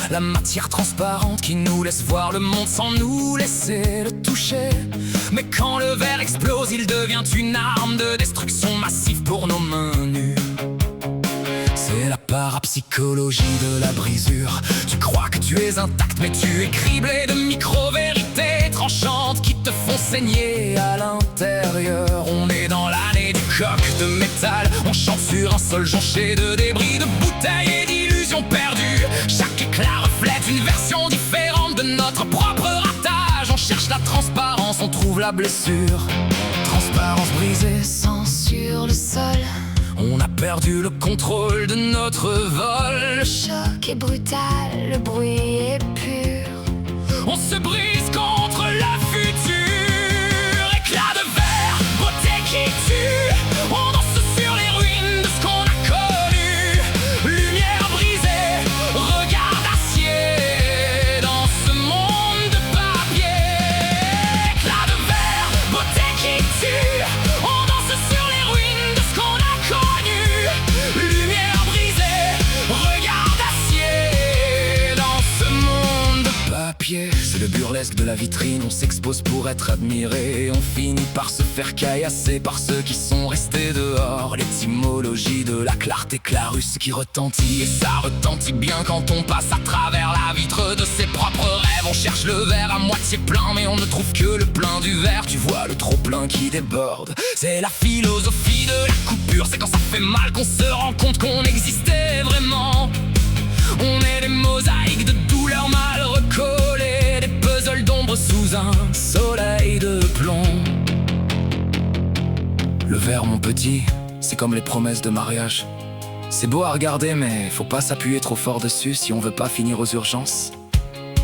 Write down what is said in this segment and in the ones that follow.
la matière transparente qui nous laisse voir le monde sans nous laisser le toucher. Mais quand le verre explose, il devient une arme de destruction massive pour nos mains nues. C'est la parapsychologie de la brisure. Tu crois que tu es intact, mais tu es criblé de micro-vérités tranchantes qui te font saigner à l'intérieur. On est dans l'année du coq de métal. On chante sur un sol jonché de débris, de bouteilles et d'illusions perdues. Chaque éclat reflète une version différente de notre propre ratage. On cherche la transparence, on trouve la blessure. Transparence brisée, sang sur le sol. On a perdu le contrôle de notre vol. Le choc est brutal, le bruit est pur. On se brise contre le futur. Éclat de verre, beauté qui tue. On danse sur les ruines de ce qu'on a connu. Lumière brisée, regard d'acier dans ce monde de papier. Éclat de verre, beauté qui tue. On danse sur les ruines de ce qu'on a connu. Lumière brisée, regard d'acier dans ce monde de papier. C'est le burlesque de la vitrine, on s'expose pour être admiré. Et on finit par se faire caillasser par ceux qui sont restés dehors. L'étymologie de la clarté Clarus qui retentit. Et ça retentit bien quand on passe à travers la vitre de ses propres rêves. On cherche le verre à moitié plein, mais on ne trouve que le plein du verre. Tu vois le trop plein qui déborde. C'est la philosophie de la coupure. C'est quand ça fait mal qu'on se rend compte qu'on existait vraiment. On est des mosaïques de douleurs mal recollées, des puzzles d'ombre sous un soleil de plomb. Le verre, mon petit, c'est comme les promesses de mariage. C'est beau à regarder, mais faut pas s'appuyer trop fort dessus si on veut pas finir aux urgences.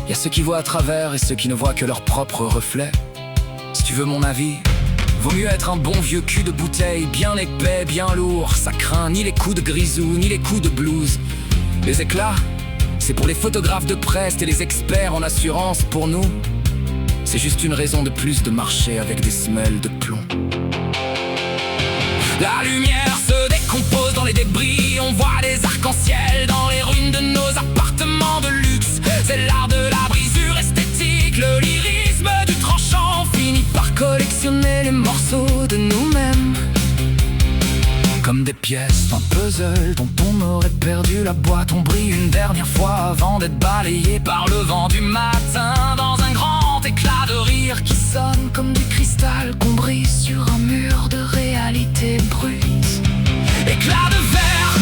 Y a ceux qui voient à travers et ceux qui ne voient que leur propre reflet. Si tu veux mon avis, vaut mieux être un bon vieux cul de bouteille, bien épais, bien lourd. Ça craint ni les coups de grisou, ni les coups de blues. Les éclats, c'est pour les photographes de presse et les experts en assurance. Pour nous, c'est juste une raison de plus de marcher avec des semelles de plomb. La lumière se décompose dans les débris. On voit des arcs-en-ciel dans les ruines de nos appartements de luxe. C'est l'art de la brisure esthétique, le lyrisme du tranchant. On finit par collectionner les morceaux de nous-mêmes, comme des pièces d'un puzzle dont on aurait perdu la boîte. On brille une dernière fois avant d'être balayé par le vent du matin, dans un grand éclat de rire qui sonne comme du cristal qu'on brise sur un mur de réalité brute. Éclat de verre,